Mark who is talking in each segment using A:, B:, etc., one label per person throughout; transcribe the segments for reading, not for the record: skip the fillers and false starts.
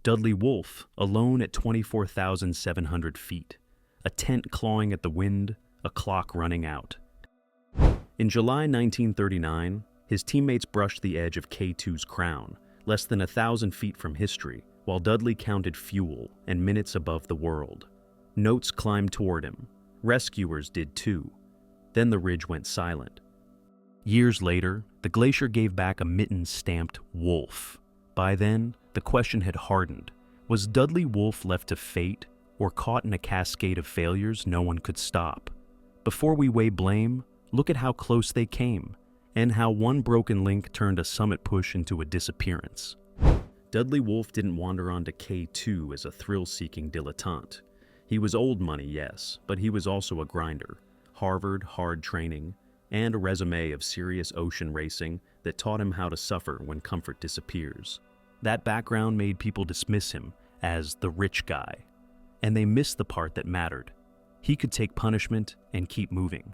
A: Dudley Wolfe, alone at 24,700 feet, a tent clawing at the wind, a clock running out. In July 1939, his teammates brushed the edge of K2's crown, less than 1,000 feet from history, while Dudley counted fuel and minutes above the world. Notes climbed toward him. Rescuers did too. Then the ridge went silent. Years later, the glacier gave back a mitten stamped Wolfe. By then, the question had hardened. Was Dudley Wolfe left to fate, or caught in a cascade of failures no one could stop? Before we weigh blame, look at how close they came, and how one broken link turned a summit push into a disappearance. Dudley Wolfe didn't wander onto K2 as a thrill-seeking dilettante. He was old money, yes, but he was also a grinder. Harvard hard training, and a resume of serious ocean racing that taught him how to suffer when comfort disappears. That background made people dismiss him as the rich guy, and they missed the part that mattered. He could take punishment and keep moving.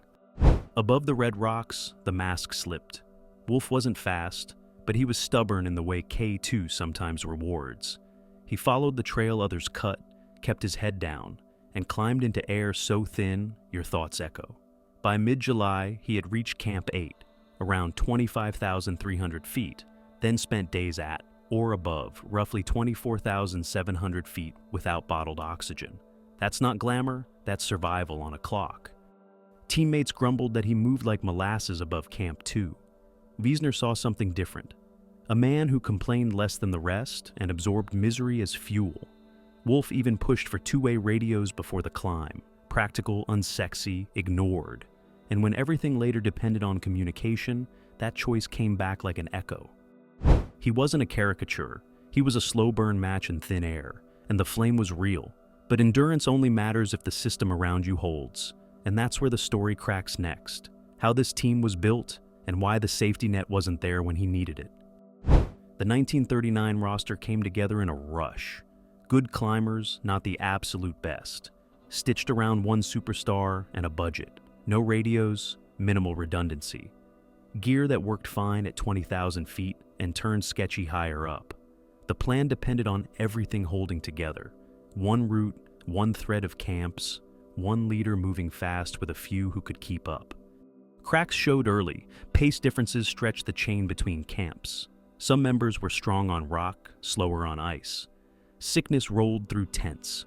A: Above the red rocks, the mask slipped. Wolfe wasn't fast, but he was stubborn in the way K2 sometimes rewards. He followed the trail others cut, kept his head down, and climbed into air so thin your thoughts echo. By mid-July, he had reached Camp 8, around 25,300 feet, then spent days at, or above, roughly 24,700 feet without bottled oxygen. That's not glamour, that's survival on a clock. Teammates grumbled that he moved like molasses above Camp 2. Wiesner saw something different. A man who complained less than the rest and absorbed misery as fuel. Wolfe even pushed for two-way radios before the climb. Practical, unsexy, ignored. And when everything later depended on communication, that choice came back like an echo. He wasn't a caricature. He was a slow-burn match in thin air, and the flame was real. But endurance only matters if the system around you holds. And that's where the story cracks next. How this team was built, and why the safety net wasn't there when he needed it. The 1939 roster came together in a rush. Good climbers, not the absolute best. Stitched around one superstar and a budget. No radios, minimal redundancy. Gear that worked fine at 20,000 feet and turned sketchy higher up. The plan depended on everything holding together. One route, one thread of camps, one leader moving fast with a few who could keep up. Cracks showed early. Pace differences stretched the chain between camps. Some members were strong on rock, slower on ice. Sickness rolled through tents.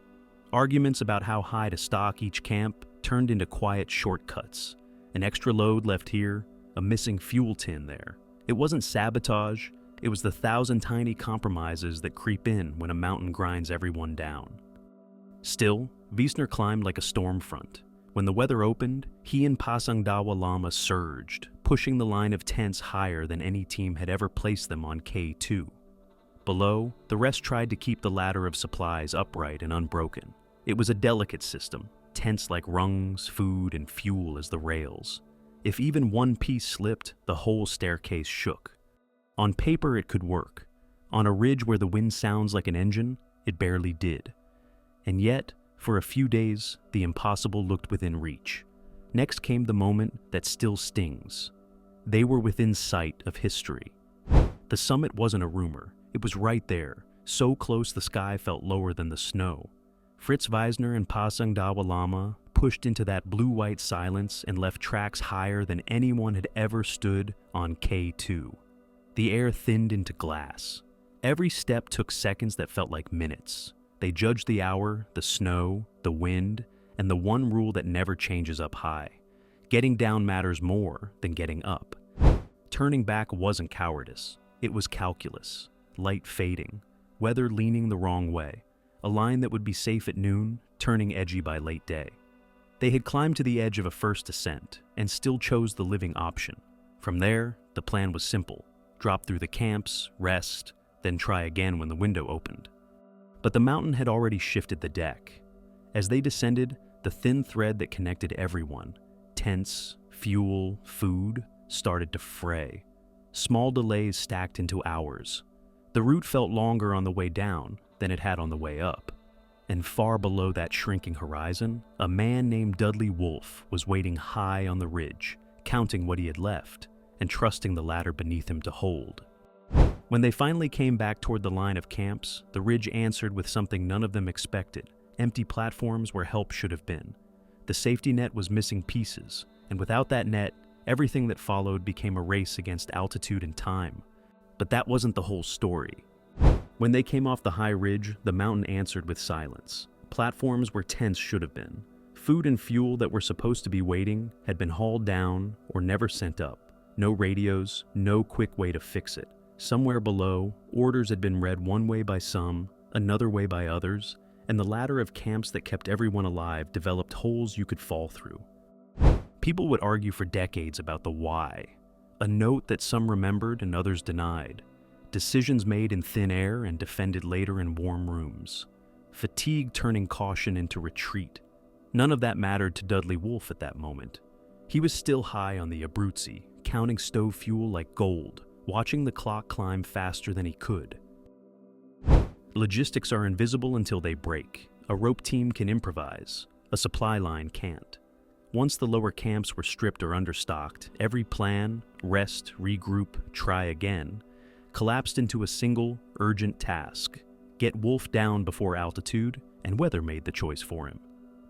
A: Arguments about how high to stock each camp turned into quiet shortcuts. An extra load left here, a missing fuel tin there. It wasn't sabotage, it was the 1,000 tiny compromises that creep in when a mountain grinds everyone down. Still, Wiesner climbed like a storm front. When the weather opened, he and Pasangdawa Lama surged, pushing the line of tents higher than any team had ever placed them on K2. Below, the rest tried to keep the ladder of supplies upright and unbroken. It was a delicate system, tents like rungs, food, and fuel as the rails. If even one piece slipped, the whole staircase shook. On paper, it could work. On a ridge where the wind sounds like an engine, it barely did. And yet, for a few days, the impossible looked within reach. Next came the moment that still stings. They were within sight of history. The summit wasn't a rumor. It was right there, so close the sky felt lower than the snow. Fritz Wiesner and Pasangdawa Lama pushed into that blue-white silence and left tracks higher than anyone had ever stood on K2. The air thinned into glass. Every step took seconds that felt like minutes. They judged the hour, the snow, the wind, and the one rule that never changes up high. Getting down matters more than getting up. Turning back wasn't cowardice. It was calculus. Light fading. Weather leaning the wrong way. A line that would be safe at noon, turning edgy by late day. They had climbed to the edge of a first ascent and still chose the living option. From there, the plan was simple. Drop through the camps, rest, then try again when the window opened. But the mountain had already shifted the deck. As they descended, the thin thread that connected everyone, tents, fuel, food, started to fray. Small delays stacked into hours. The route felt longer on the way down than it had on the way up. And far below that shrinking horizon, a man named Dudley Wolfe was waiting high on the ridge, counting what he had left and trusting the ladder beneath him to hold. When they finally came back toward the line of camps, the ridge answered with something none of them expected: empty platforms where help should have been. The safety net was missing pieces, and without that net, everything that followed became a race against altitude and time. But that wasn't the whole story. When they came off the high ridge, the mountain answered with silence. Platforms where tents should have been. Food and fuel that were supposed to be waiting had been hauled down or never sent up. No radios, no quick way to fix it. Somewhere below, orders had been read one way by some, another way by others, and the ladder of camps that kept everyone alive developed holes you could fall through. People would argue for decades about the why, a note that some remembered and others denied. Decisions made in thin air and defended later in warm rooms. Fatigue turning caution into retreat. None of that mattered to Dudley Wolfe at that moment. He was still high on the Abruzzi, counting stove fuel like gold, watching the clock climb faster than he could. Logistics are invisible until they break. A rope team can improvise. A supply line can't. Once the lower camps were stripped or understocked, every plan, rest, regroup, try again, collapsed into a single, urgent task: get Wolfe down before altitude, and weather made the choice for him.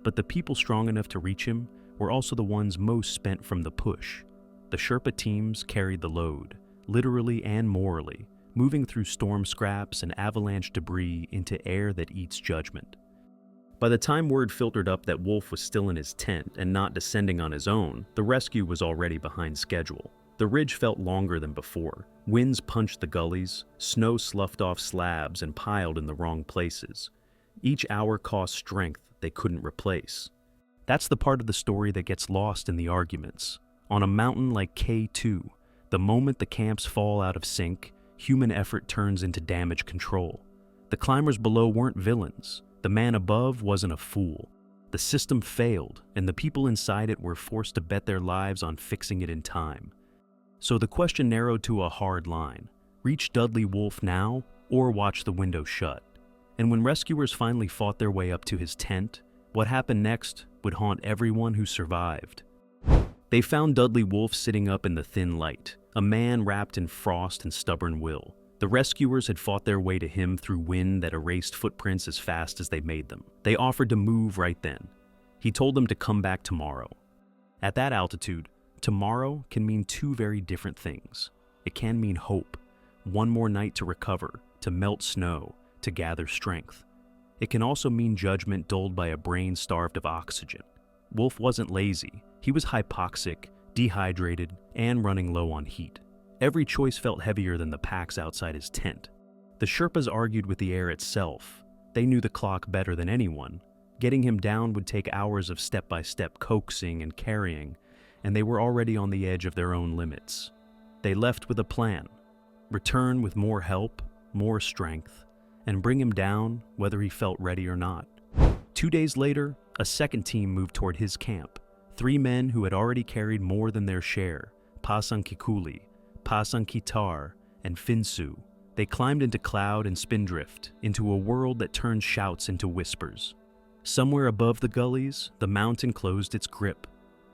A: But the people strong enough to reach him were also the ones most spent from the push. The Sherpa teams carried the load, literally and morally, moving through storm scraps and avalanche debris into air that eats judgment. By the time word filtered up that Wolfe was still in his tent and not descending on his own, the rescue was already behind schedule. The ridge felt longer than before. Winds punched the gullies, snow sloughed off slabs and piled in the wrong places. Each hour cost strength they couldn't replace. That's the part of the story that gets lost in the arguments. On a mountain like K2, the moment the camps fall out of sync, human effort turns into damage control. The climbers below weren't villains. The man above wasn't a fool. The system failed, and the people inside it were forced to bet their lives on fixing it in time. So the question narrowed to a hard line: reach Dudley Wolfe now, or watch the window shut. And when rescuers finally fought their way up to his tent, what happened next would haunt everyone who survived. They found Dudley Wolfe sitting up in the thin light, a man wrapped in frost and stubborn will. The rescuers had fought their way to him through wind that erased footprints as fast as they made them. They offered to move right then. He told them to come back tomorrow. At that altitude, tomorrow can mean two very different things. It can mean hope, one more night to recover, to melt snow, to gather strength. It can also mean judgment dulled by a brain starved of oxygen. Wolfe wasn't lazy. He was hypoxic, dehydrated, and running low on heat. Every choice felt heavier than the packs outside his tent. The Sherpas argued with the air itself. They knew the clock better than anyone. Getting him down would take hours of step-by-step coaxing and carrying, and they were already on the edge of their own limits. They left with a plan: return with more help, more strength, and bring him down whether he felt ready or not. 2 days later, a second team moved toward his camp. 3 men who had already carried more than their share: Pasankikuli, Pasankitar, and Finsu. They climbed into cloud and spindrift, into a world that turned shouts into whispers. Somewhere above the gullies, the mountain closed its grip.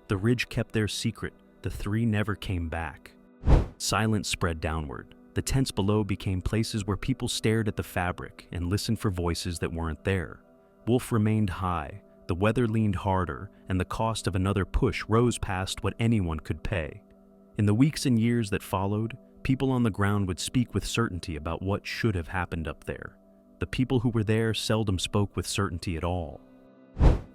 A: The ridge kept their secret. The 3 never came back. Silence spread downward. The tents below became places where people stared at the fabric and listened for voices that weren't there. Wolfe remained high. The weather leaned harder, and the cost of another push rose past what anyone could pay. In the weeks and years that followed, people on the ground would speak with certainty about what should have happened up there. The people who were there seldom spoke with certainty at all.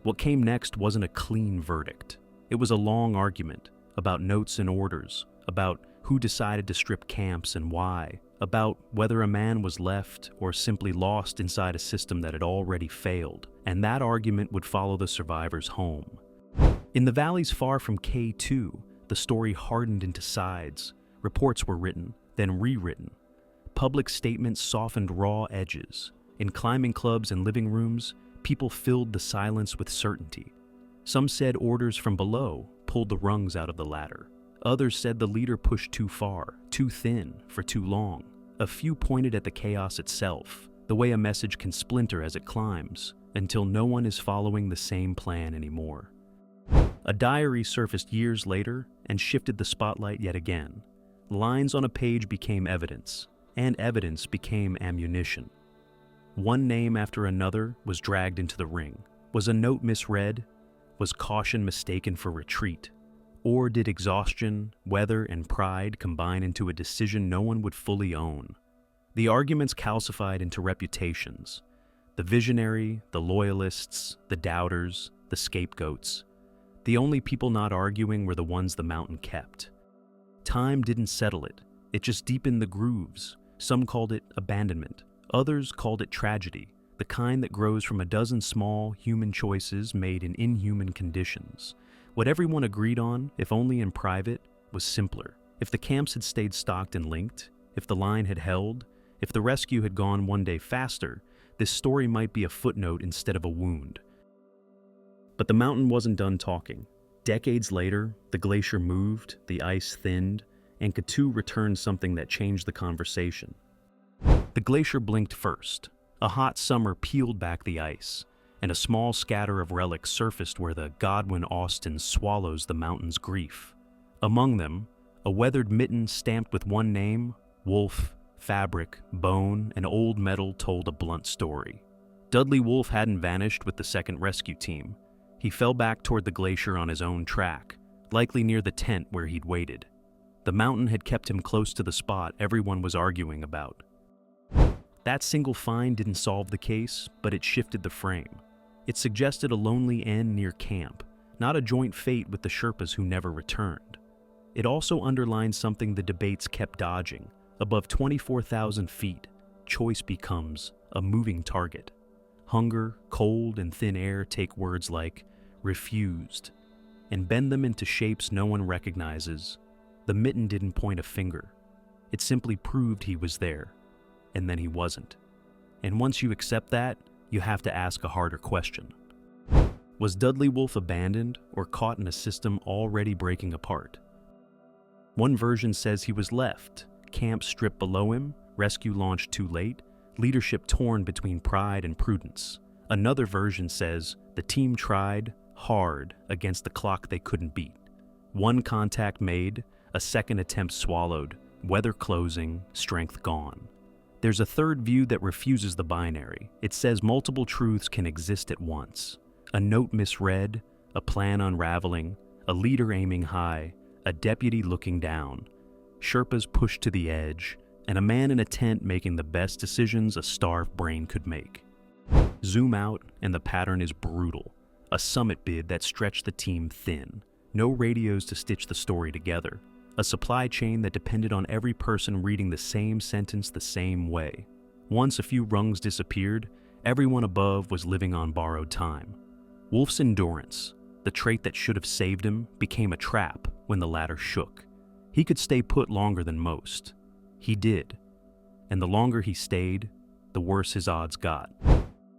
A: What came next wasn't a clean verdict. It was a long argument about notes and orders, about who decided to strip camps and why, about whether a man was left or simply lost inside a system that had already failed, and that argument would follow the survivors home. In the valleys far from K2, the story hardened into sides. Reports were written, then rewritten. Public statements softened raw edges. In climbing clubs and living rooms, people filled the silence with certainty. Some said orders from below pulled the rungs out of the ladder. Others said the leader pushed too far, too thin, for too long. A few pointed at the chaos itself, the way a message can splinter as it climbs, until no one is following the same plan anymore. A diary surfaced years later and shifted the spotlight yet again. Lines on a page became evidence. and evidence became ammunition. One name after another was dragged into the ring. Was a note misread? Was caution mistaken for retreat? Or did exhaustion, weather, and pride combine into a decision no one would fully own? The arguments calcified into reputations. The visionary, the loyalists, the doubters, the scapegoats. The only people not arguing were the ones the mountain kept. Time didn't settle it. It just deepened the grooves. Some called it abandonment. Others called it tragedy, the kind that grows from a dozen small human choices made in inhuman conditions. What everyone agreed on, if only in private, was simpler. If the camps had stayed stocked and linked, if the line had held, if the rescue had gone one day faster, this story might be a footnote instead of a wound. But the mountain wasn't done talking. Decades later, the glacier moved, the ice thinned, and Katu returned something that changed the conversation. The glacier blinked first. A hot summer peeled back the ice, and a small scatter of relics surfaced where the Godwin Austen swallows the mountain's grief. Among them, a weathered mitten stamped with one name, Wolfe, fabric, bone, and old metal told a blunt story. Dudley Wolfe hadn't vanished with the second rescue team. He fell back toward the glacier on his own track, likely near the tent where he'd waited. The mountain had kept him close to the spot everyone was arguing about. That single find didn't solve the case, but it shifted the frame. It suggested a lonely end near camp, not a joint fate with the Sherpas who never returned. It also underlined something the debates kept dodging. Above 24,000 feet, choice becomes a moving target. Hunger, cold, and thin air take words like refused and bend them into shapes no one recognizes. The mitten didn't point a finger. It simply proved he was there, and then he wasn't. And once you accept that, you have to ask a harder question. Was Dudley Wolfe abandoned or caught in a system already breaking apart? One version says he was left, camp stripped below him, rescue launched too late, leadership torn between pride and prudence. Another version says the team tried hard against the clock they couldn't beat. One contact made, a second attempt swallowed, weather closing, strength gone. There's a third view that refuses the binary. It says multiple truths can exist at once. A note misread, a plan unraveling, a leader aiming high, a deputy looking down, Sherpas pushed to the edge, and a man in a tent making the best decisions a starved brain could make. Zoom out, and the pattern is brutal. A summit bid that stretched the team thin. No radios to stitch the story together. A supply chain that depended on every person reading the same sentence the same way. Once a few rungs disappeared, everyone above was living on borrowed time. Wolfe's endurance, the trait that should have saved him, became a trap when the ladder shook. He could stay put longer than most. He did. And the longer he stayed, the worse his odds got.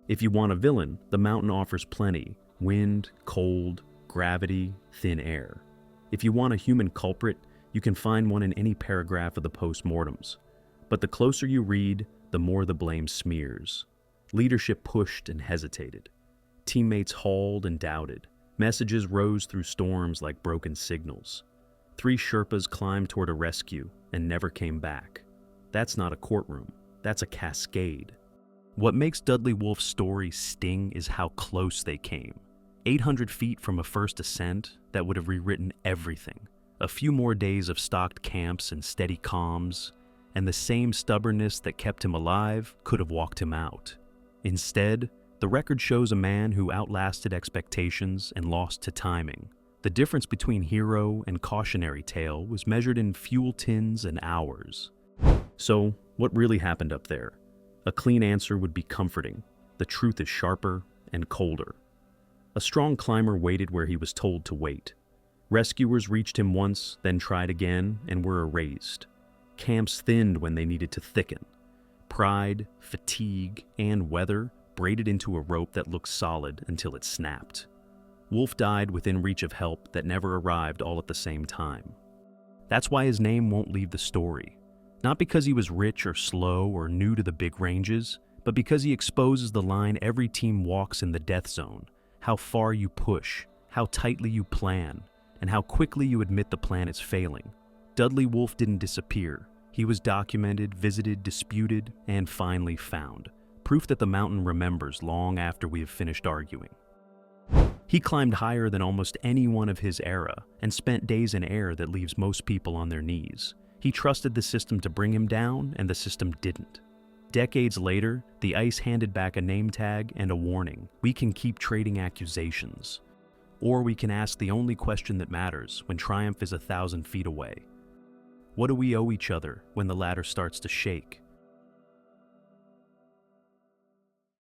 A: If you want a villain, the mountain offers plenty. Wind, cold, gravity, thin air. If you want a human culprit, you can find one in any paragraph of the postmortems. But the closer you read, the more the blame smears. Leadership pushed and hesitated. Teammates hauled and doubted. Messages rose through storms like broken signals. 3 Sherpas climbed toward a rescue and never came back. That's not a courtroom. That's a cascade. What makes Dudley Wolfe's story sting is how close they came. 800 feet from a first ascent that would have rewritten everything. A few more days of stocked camps and steady calms, and the same stubbornness that kept him alive could have walked him out. Instead, the record shows a man who outlasted expectations and lost to timing. The difference between hero and cautionary tale was measured in fuel tins and hours. So, what really happened up there? A clean answer would be comforting. The truth is sharper and colder. A strong climber waited where he was told to wait. Rescuers reached him once, then tried again, and were erased. Camps thinned when they needed to thicken. Pride, fatigue, and weather braided into a rope that looked solid until it snapped. Wolfe died within reach of help that never arrived all at the same time. That's why his name won't leave the story. Not because he was rich or slow or new to the big ranges, but because he exposes the line every team walks in the death zone. How far you push, how tightly you plan, and how quickly you admit the plan is failing. Dudley Wolfe didn't disappear. He was documented, visited, disputed, and finally found. Proof that the mountain remembers long after we have finished arguing. He climbed higher than almost anyone of his era and spent days in air that leaves most people on their knees. He trusted the system to bring him down, and the system didn't. Decades later, the ice handed back a name tag and a warning. We can keep trading accusations. Or we can ask the only question that matters when triumph is 1,000 feet away. What do we owe each other when the ladder starts to shake?